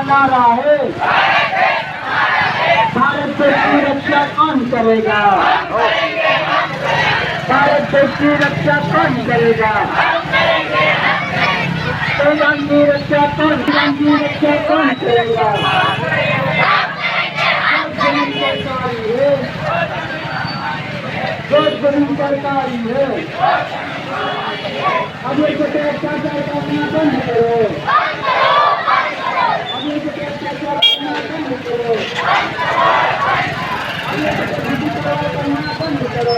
नारा है, भारत देश की रक्षा कौन करेगा? भारत देश की रक्षा कौन करेगा? संविधान की रक्षा कौन करेगा? जो जमीन सरकारी है, अब ये अत्याचार करना बंद करो। अब ये अत्याचार करना बंद करो। अब ये करना बंद करो।